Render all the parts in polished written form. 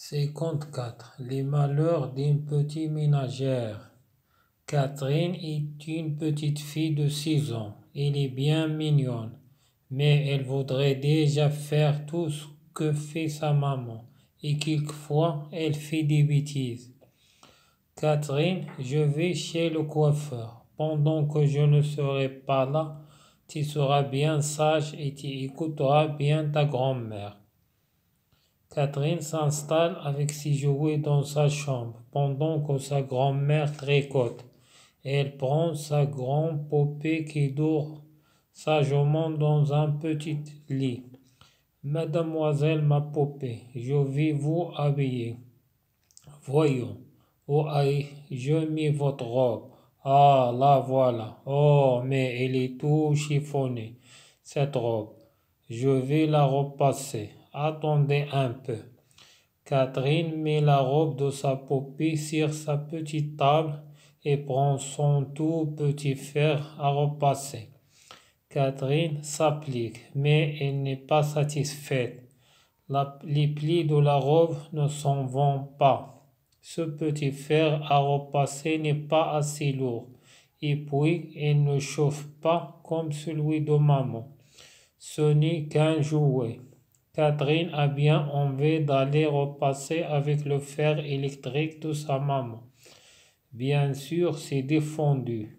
54. Les malheurs d'une petite ménagère. Catherine est une petite fille de 6 ans. Elle est bien mignonne, mais elle voudrait déjà faire tout ce que fait sa maman, et quelquefois elle fait des bêtises. Catherine, je vais chez le coiffeur. Pendant que je ne serai pas là, tu seras bien sage et tu écouteras bien ta grand-mère. Catherine s'installe avec ses jouets dans sa chambre pendant que sa grand-mère tricote. Elle prend sa grande poupée qui dort sagement dans un petit lit. Mademoiselle ma poupée, je vais vous habiller. Voyons, où ai-je mis votre robe? Ah, la voilà. Oh, mais elle est tout chiffonnée, cette robe. Je vais la repasser. Attendez un peu. Catherine met la robe de sa poupée sur sa petite table et prend son tout petit fer à repasser. Catherine s'applique, mais elle n'est pas satisfaite. Les plis de la robe ne s'en vont pas. Ce petit fer à repasser n'est pas assez lourd. Et puis, il ne chauffe pas comme celui de maman. Ce n'est qu'un jouet. Catherine a bien envie d'aller repasser avec le fer électrique de sa maman. Bien sûr, c'est défendu.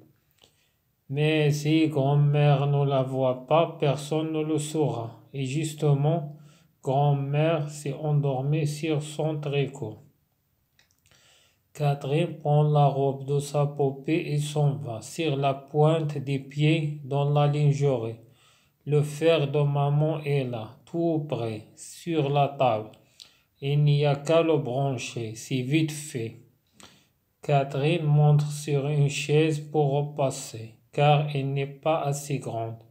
Mais si grand-mère ne la voit pas, personne ne le saura. Et justement, grand-mère s'est endormie sur son tricot. Catherine prend la robe de sa poupée et s'en va, sur la pointe des pieds dans la lingerie. Le fer de maman est là, tout près, sur la table. Il n'y a qu'à le brancher, c'est vite fait. Catherine monte sur une chaise pour repasser, car elle n'est pas assez grande.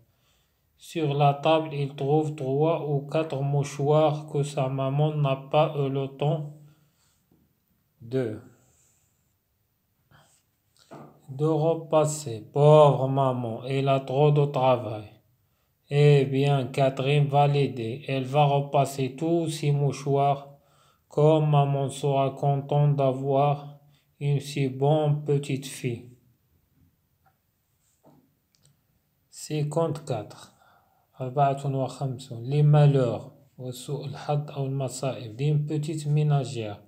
Sur la table, il trouve 3 ou 4 mouchoirs que sa maman n'a pas eu le temps de repasser. Pauvre maman, elle a trop de travail. Eh bien, Catherine va l'aider. Elle va repasser tous ses mouchoirs. Comme maman sera contente d'avoir une si bonne petite fille. 54. 54. Les malheurs وسوء الحظ أو المصائب d'une petite ménagère.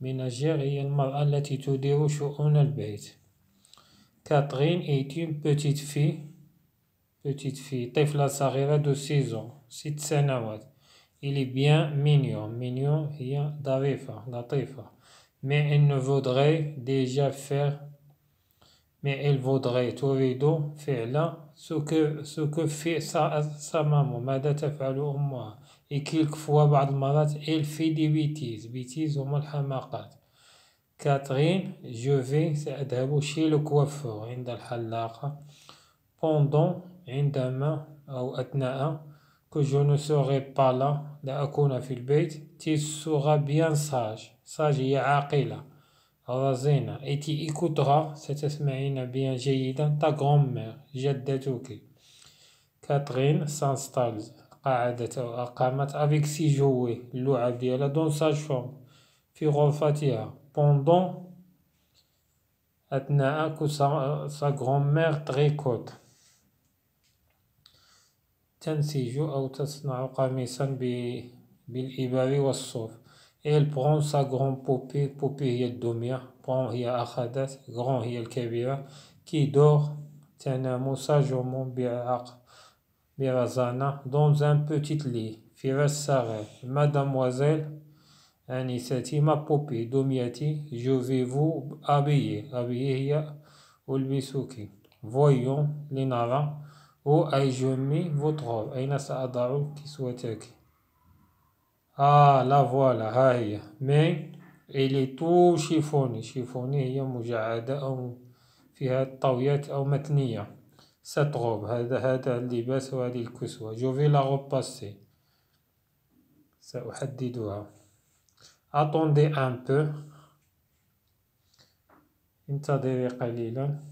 ménagère هي المرأة التي تدير شؤون البيت. Catherine est une petite fille طفلة صغيرة de 6 ans 6 سنوات. Il est bien mignon. Mignon هي ظريفة لطيفة. Mais elle voudrait تريد فعل ce que fait sa maman. ماذا تفعل أمها. Et quelquefois بعض المرات elle fait des bêtises هما الحماقات. Catherine, je vais سأذهب chez le coiffeur عند الحلاقة. Pendant عندما أو أثناء que je ne serai pas là لا أكون في البيت tu seras bien sage هي عاقلة رزينة et tu écouteras ستسمعين bien جيدا ta grand-mère جدتك. Catherine s'installe قعدت أو أقامت avec ses jouets اللعب ديالها dans sa chambre في غرفتها pendant أثناء que sa grand-mère tricote. تنسج أو تصنع قميصا بالإبر والصوف. Elle prend sa grande poupée هي الدمية prend هي أخذت grand هي الكبيرة qui dort تنام sagement برزانة dans un petit lit فراش صغير. Mademoiselle أنستي ma poupée دميتي je vais vous habiller هي ألبسك. Voyons لنرى où ai-je mis votre robe. أين سأضع كسوتك. Ah, la voilà, ها هي. Mais elle est tout chiffonnée. chiffonnée هي مجعدة أو فيها طويات أو متنية. Cette robe, هذا اللباس وهذه الكسوة. Je vais la repasser. سأحددها. Attendez un peu. انتظري قليلا.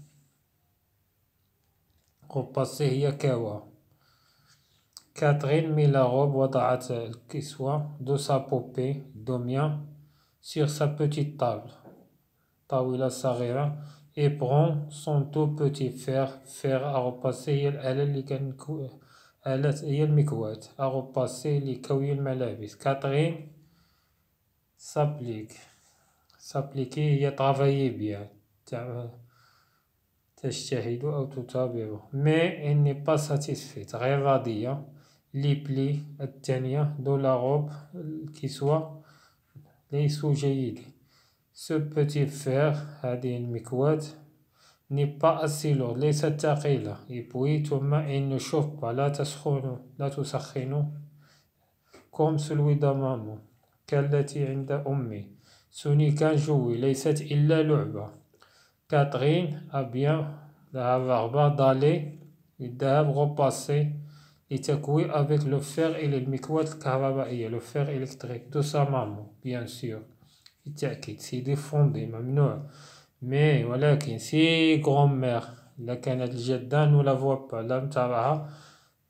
repasser هي كوا. Catherine mit la robe وضعت الكسوة de sa poupée دمية sur sa petite table, طاولة صغيرة, et prend son tout petit fer à repasser. هي الآلة اللي هي المكواة à repasser لكوي الملابس. كاترين s'appliquer هي travailler bien, تجتهد أو تتابع. mais elle n'est pas satisfaite, غير راضية. les plis التانية de la robe الكسوة ليسوا جيدين. ce petit fer هذه المكواة n'est pas assez lourd, ليست ثقيلة. et puis ثم il ne chauffe pas, لا تسخن comme celui de maman, كالتي عند أمي. ce n'est qu'un jouet, ليست إلا لعبة. Catherine a bien ذهب d'aller الذهاب repasser لتكوي avec le fer et المكواة الكهربائية, le fer électrique de sa maman, bien sûr. بالتأكيد c'est défendu ممنوع. mais ولكن si grand-mère إذا كانت الجدة ne la voit pas, لم ترها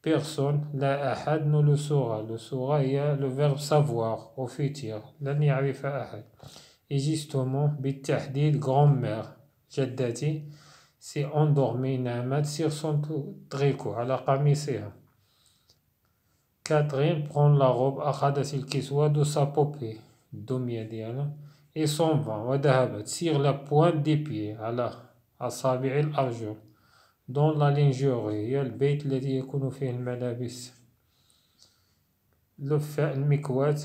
personne, لا أحد ne le saura. le saura هي le verbe savoir au futur, لن يعرف أحد. et justement بالتحديد grand-mère جدتي s'est endormie, نامت sur son tricot, على قميصها. Catherine prend la robe, أخذت الكسوة de sa poupée, الدمية ديالها, et s'en va, وذهبت sur la pointe des pieds, على أصابع الأرجل. dans la lingerie هي البيت الذي يكون فيه الملابس. المكواة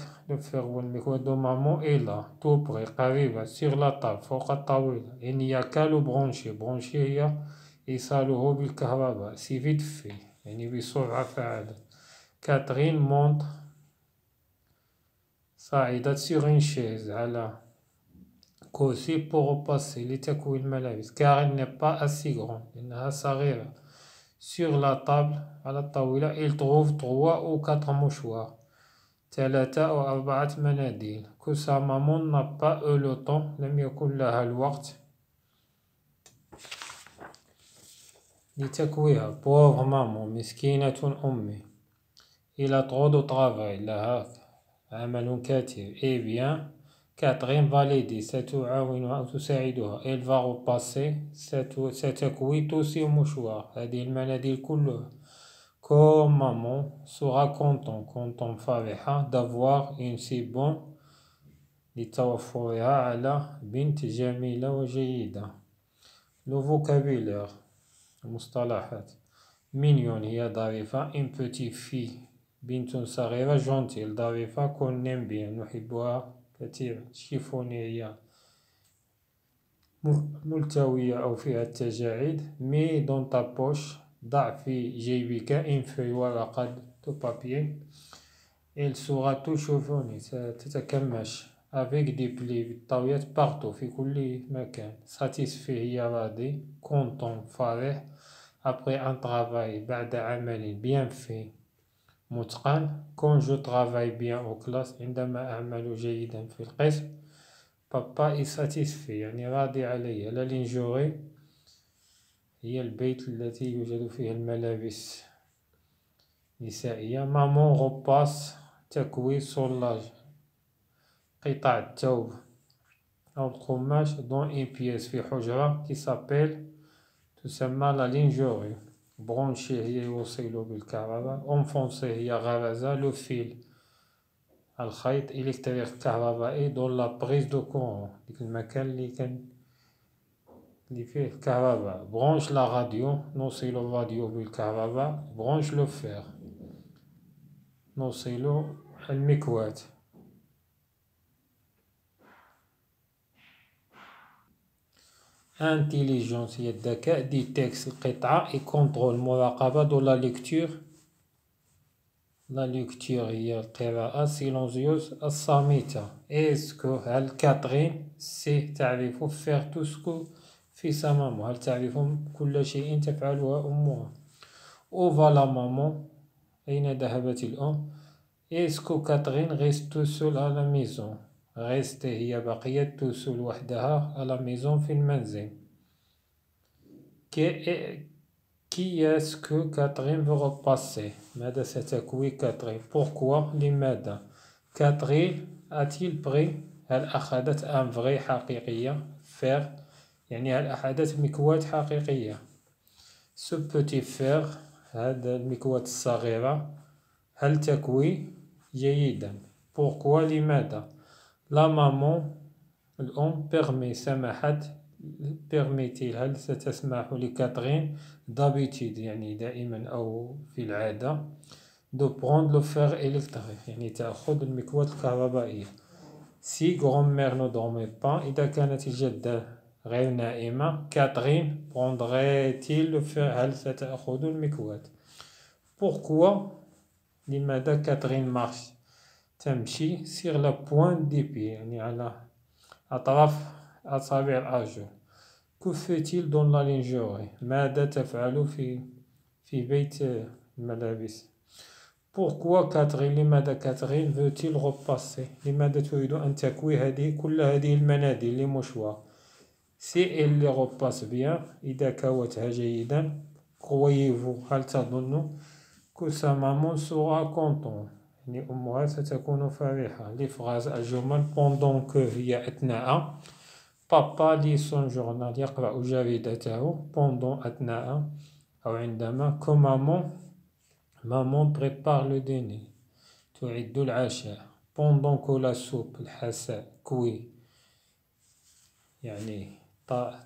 والمكواة de maman est là, tout près, قريبة, sur la table, فوق الطاولة. il n'y a qu'à le brancher هي إيصاله بالكهرباء, c'est vite fait, يعني بسرعة فعالة. Catherine monte, صعدت sur une chaise, على كرسي pour repasser لتكوي الملابس, car elle n'est pas assez grande, إنها صغيرة. sur la table, على الطاولة, il trouve 3 ou 4 mouchoirs, 3 أو 4 مناديل. que sa maman n'a pas eu le temps, لم يكن لها الوقت لتكويها. pauvre maman, مسكينة أمي. il a trop de travail, لها عمل كثير. eh bien Catherine va l'aider, ستعاونها أو تساعدها. elle va repasser, ستكوي tous ces mouchoirs, هذه المناديل كلها. comme maman sera content فرحة d'avoir une si bonne, لتوفرها على بنت جميلة وجيدة. le vocabulaire المصطلحات. mignon هي ظريفة, une petite fille بنت صغيرة, gentille ظريفة, qu'on aime bien نحبها كثيرا. chiffonnier هي ملتوية أو فيها التجاعيد. mets dans ta poche, ضع في جيبك une feuille, ورقة de papier. elle sera tout chevronnée, ستتكمش. avec des plis, بالطاويات partout, في كل مكان. satisfait هي راضي, content فرح, après un travail, بعد عمل bien fait, متقن. quand je travaille bien en classe, عندما أعمل جيدا في القسم. papa est satisfait, يعني راضي علي. la lingerie هي البيت التي يوجد فيه الملابس نسائية. maman repasse, تكوي soulage, قطع الثوب أو القماش, dans une pièce, في حجرة, qui s'appelle, تسمى la lingerie. brancher هي يوصل بالكهرباء. enfoncer هي غرزة, le fil الخيط إلكتريك كهربائي, dans la prise de courant, ديك المكان اللي فيه الكهرباء. branche la radio, نوصل الراديو بالكهرباء. branche le fer, نوصل المكواة. intelligence هي الذكاء, دي تكست القطعة, et contrôle مراقبة, de la lecture. la lecture هي القراءة, silencieuse الصامتة. est-ce que هل كاترين تعرف faire tout ce que في sa maman, هل تعرف كل شيء تفعلها أمها. où va la maman, أين ذهبت الأم. est-ce que كاترين reste tout seule à la maison, reste هي بقيت tout seule وحدها à la maison في المنزل. qui est-ce que Catherine veut repasser, ماذا ستكوي كاترين. pourquoi, لماذا. Catherine a-t-il pris هل أخذت un vrai حقيقية faire يعني هل أخذت مكواة حقيقية. ce petit faire هذا المكواة الصغيرة هل تكوي جيدا. pourquoi لماذا. la maman الأم permet سمحت permet-il هل ستسمح لكاترين d'habitude يعني دائما أو في العادة de prendre le fer électrique يعني تأخذ المكواة الكهربائية. si grand-mère ne dormait pas إذا كانت الجدة غير نائمة كاترين prendrait-il le fer هل ستأخذ المكواة. pourquoi لماذا كاترين marche تمشي sur la pointe des pieds يعني على أطراف أصابع الأرجل. que fait-il dans la lingerie ماذا تفعل في بيت الملابس. pourquoi كاترين لماذا كاترين veut-il repasser لماذا تريد أن تكوي كل هذه المناديل les mouchoirs. si elle les repasse bien إذا كوتها جيدا croyez-vous هل تظن que sa maman sera contente يعني أمها ستكون فرحة. les phrases الجمل pendant que هي أثناء بابا lit son journal يقرأ جريدته pendant أثناء أو عندما que maman prépare le dîner تعد العشاء pendant que la soupe الحساء كوي يعني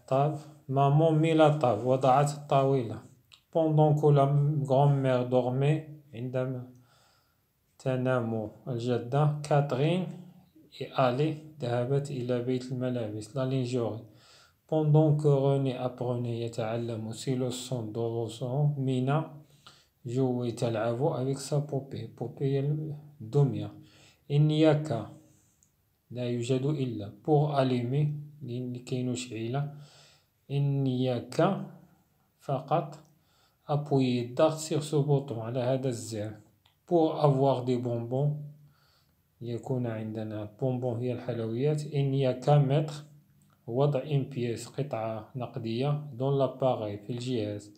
طاب maman mit la table وضعت الطاولة pendant que la grand-mère dormait عندما تنام الجدة كاترين ذهبت إلى بيت الملابس la lingerie pendant que René apprenait يتعلم ses leçons de restaurant مينا jouait تلعب avec sa poupée الدمية. il n'y a qu'à لا يوجد إلا pour allumer لكي نشعل il n'y a qu'à فقط appuyer الضغط sur ce bouton على هذا الزر pour avoir des bonbons يكون عندنا bonbons هي الحلويات il n'y a qu'à mettre وضع une pièce قطعة نقدية dans l'appareil في الجهاز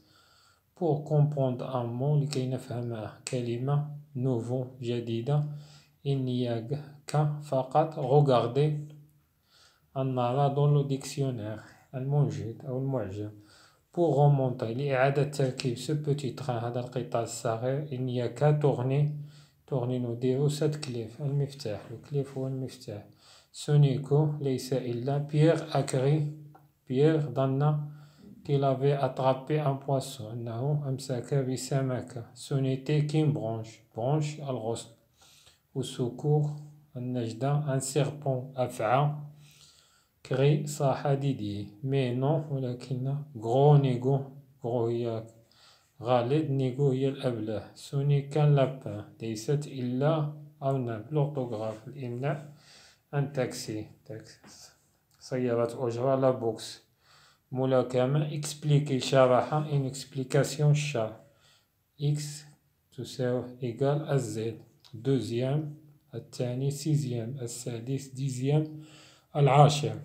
pour comprendre un mot لكي نفهم كلمة nouveau جديدة il n'y a qu'à فقط regarder النرى dans le dictionnaire المنجد أو المعجم pour remonter لإعادة تركيب ce petit train هذا القطار الصغير il n'y a qu'à tourner ندير cette clef المفتاح الكليف هو المفتاح. ce n'est que ليس إلا Pierre a cru Pierre ظن qu'il avait attrapé un poisson أنه أمسك بسمكة. ce n'était qu'une branche الغصن والسكور النجدة un serpent أفعى كري صاح ديدي mais non ولكن gros نيغو gros هي غالد نيغو هي الأبله ce n'est qu'un lapin ليست إلا أرنب l'orthographe الإملاء un taxi سيارة أجرة لا بوكس ملاكمة expliquer شرح une explication شرح x تساوي égal à z deuxième الثاني sixième السادس dixième العاشر.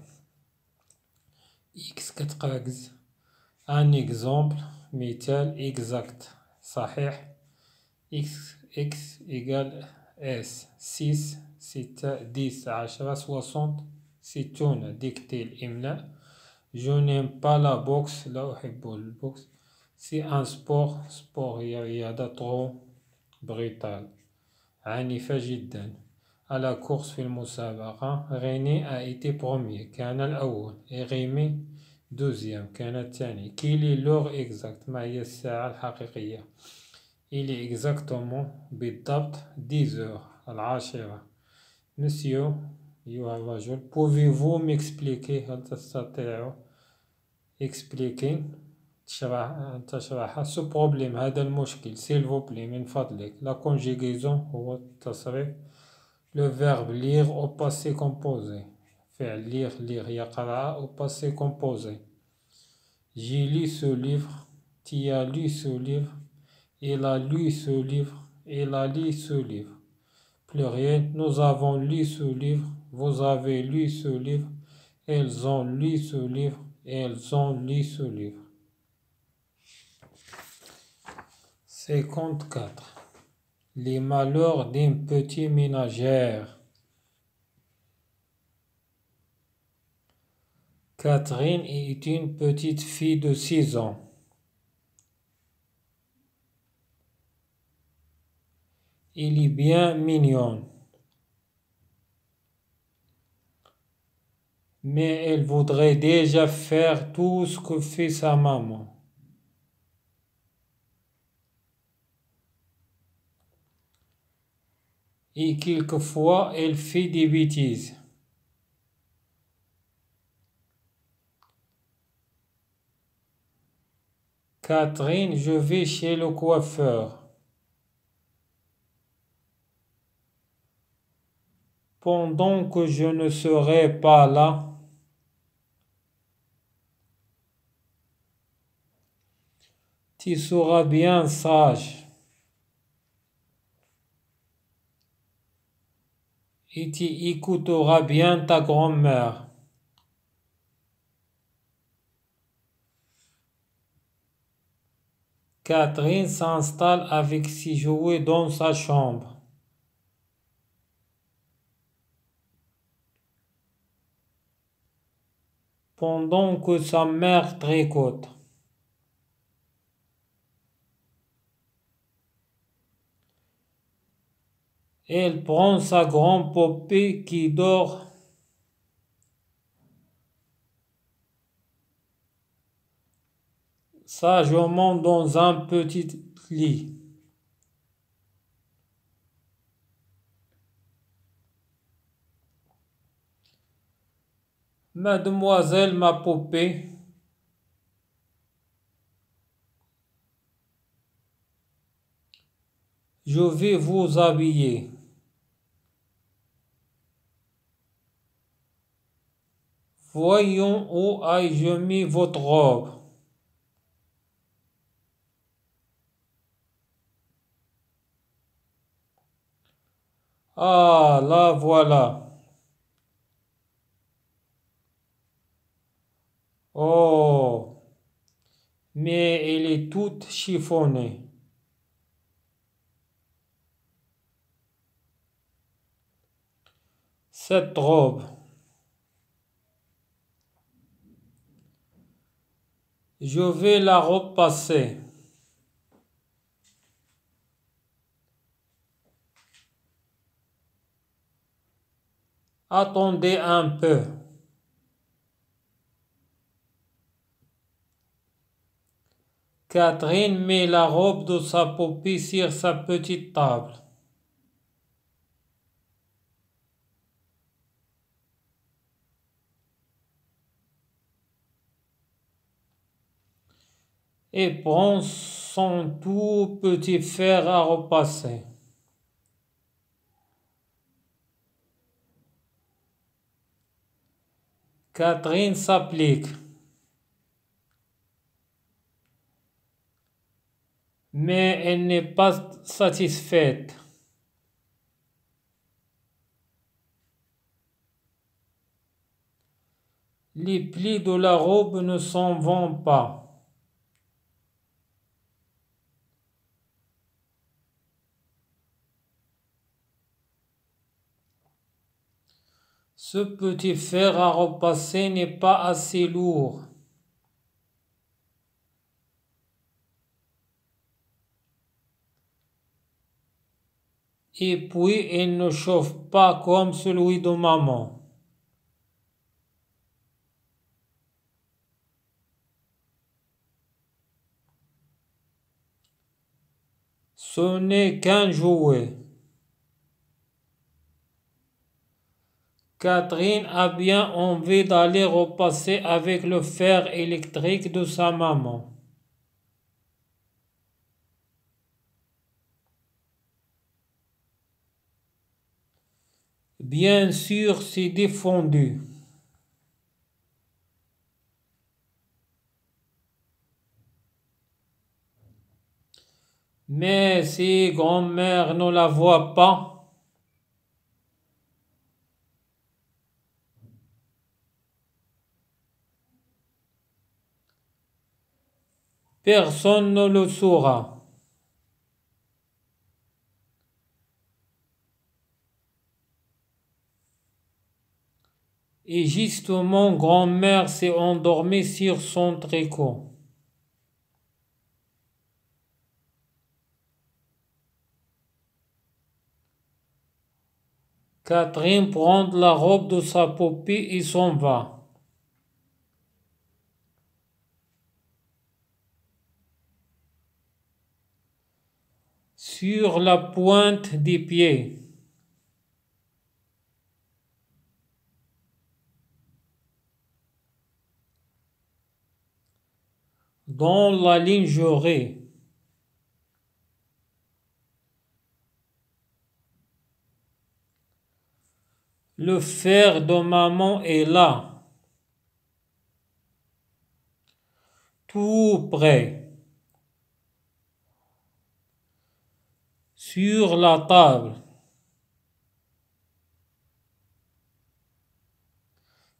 x كتقاكز un exemple مثال exact صحيح x égale s 6 10 10 60 60 ديكتي الإملاء je n'aime pas la boxe لا أحب البوكس c'est un sport هي رياضة trop brutale عنيفة جدا. à la course في المسابقة René a été premier كان الأول et Rémi deuxième كان الثاني. quelle est l'heure exacte ما هي الساعة الحقيقية il est exactement بالضبط 10 heures العاشرة. monsieur أيها الرجل pouvez-vous m'expliquer هل تستطيع expliquer تشرح ce problème هذا المشكل s'il vous plaît من فضلك. la conjugaison هو التصريف le verbe lire au passé composé فعل lire يقرأ au passé composé. j'ai lu ce livre tu as lu ce livre il a lu ce livre il a lu ce livre. pluriel nous avons lu ce livre vous avez lu ce livre elles ont lu ce livre elles ont lu ce livre. 54 les malheurs d'une petite ménagère. Catherine est une petite fille de 6 ans. Elle est bien mignonne. Mais elle voudrait déjà faire tout ce que fait sa maman. Et quelquefois, elle fait des bêtises. Catherine, je vais chez le coiffeur. Pendant que je ne serai pas là, tu seras bien sage et tu écouteras bien ta grand-mère. Catherine s'installe avec ses jouets dans sa chambre. Pendant que sa mère tricote. Elle prend sa grande poupée qui dort sagement dans un petit lit. Mademoiselle, ma poupée, je vais vous habiller. Voyons où ai-je mis votre robe. Ah, la voilà. Oh, mais elle est toute chiffonnée. Cette robe, je vais la repasser. Attendez un peu. Catherine met la robe de sa poupée sur sa petite table. Et prend son tout petit fer à repasser. Catherine s'applique. Mais elle n'est pas satisfaite. Les plis de la robe ne s'en vont pas. Ce petit fer à repasser n'est pas assez lourd. Et puis, il ne chauffe pas comme celui de maman. Ce n'est qu'un jouet. Catherine a bien envie d'aller repasser avec le fer électrique de sa maman. Bien sûr, c'est défendu. Mais si grand-mère ne la voit pas, personne ne le saura. Et justement, grand-mère s'est endormie sur son tricot. Catherine prend la robe de sa poupée et s'en va. Sur la pointe des pieds. Dans la lingerie. Le fer de maman est là, tout près, sur la table.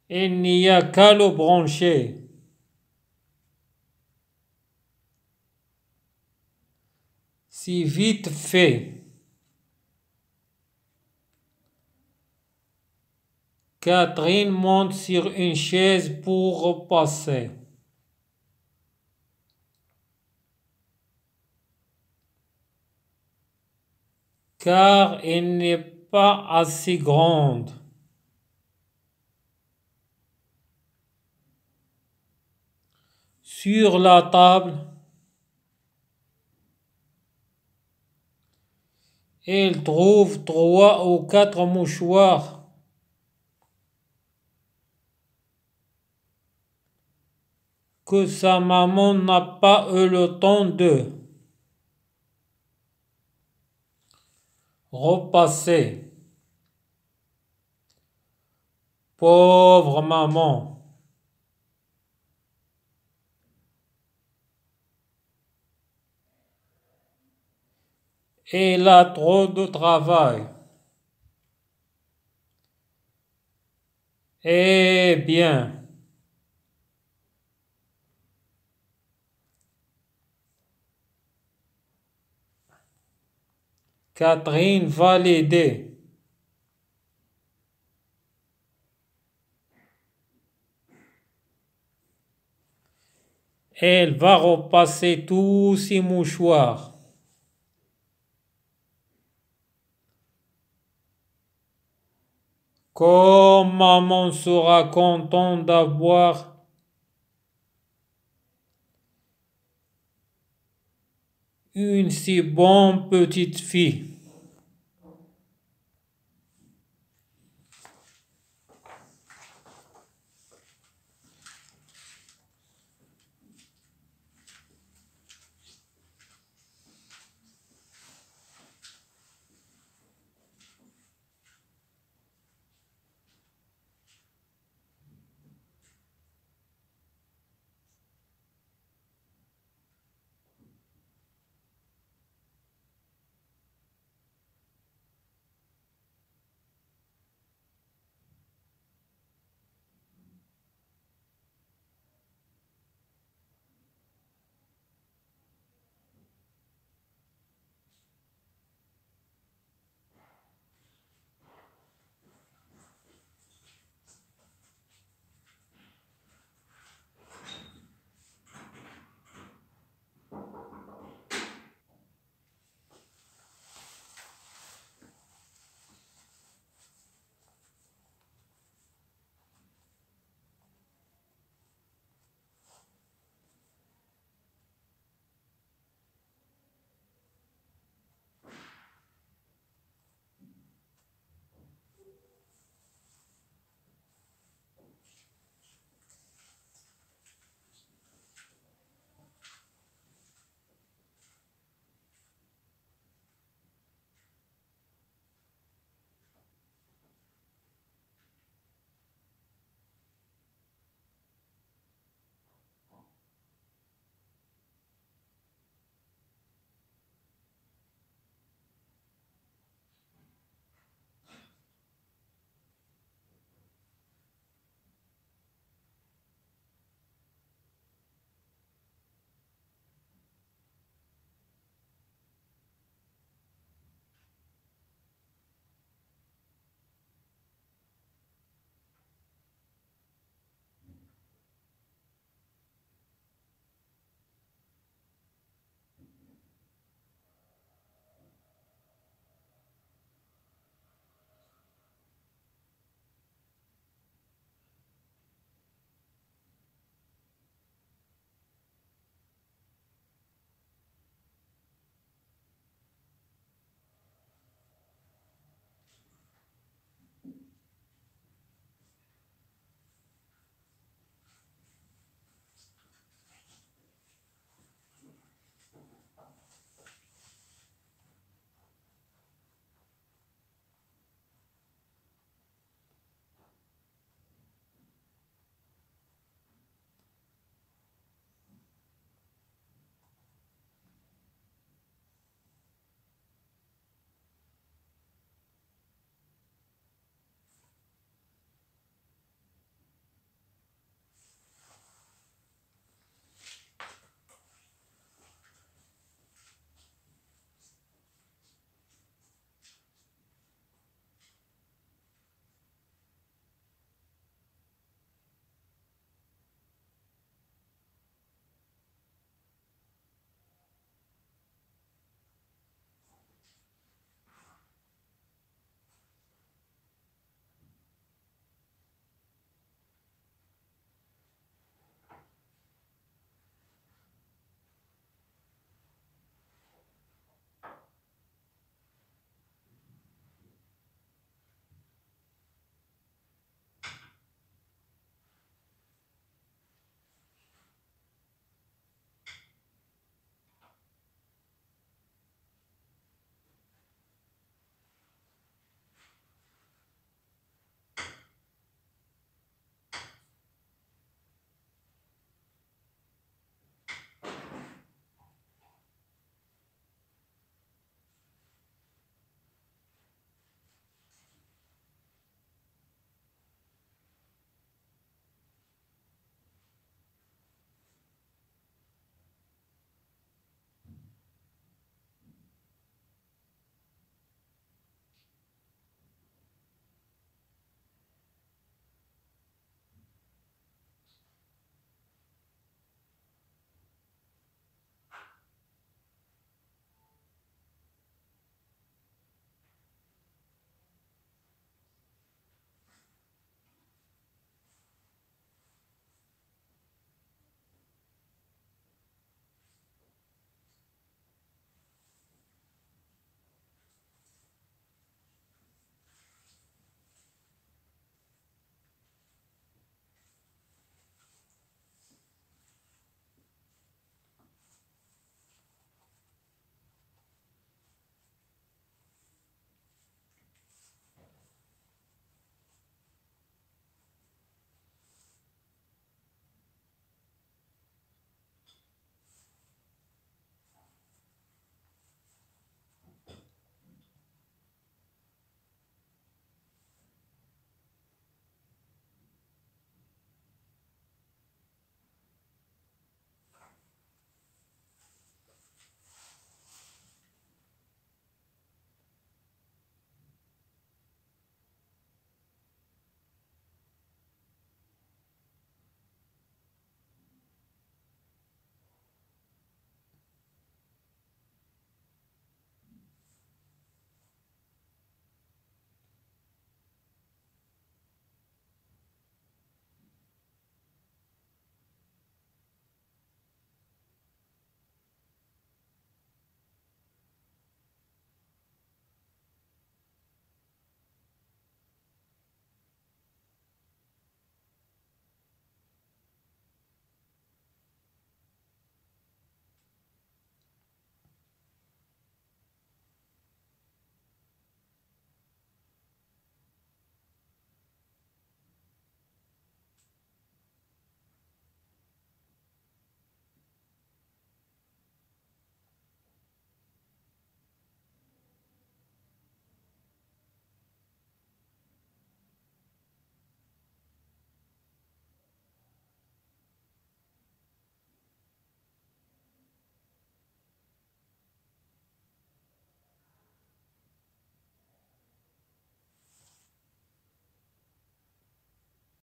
Il n'y a qu'à le brancher. C'est vite fait. Catherine monte sur une chaise pour repasser. Car elle n'est pas assez grande. Sur la table, elle trouve 3 ou 4 mouchoirs. Que sa maman n'a pas eu le temps de repasser. Pauvre maman. Elle a trop de travail. Eh bien, Catherine va l'aider. Elle va repasser tous ses mouchoirs. Comme maman sera contente d'avoir une si bonne petite fille.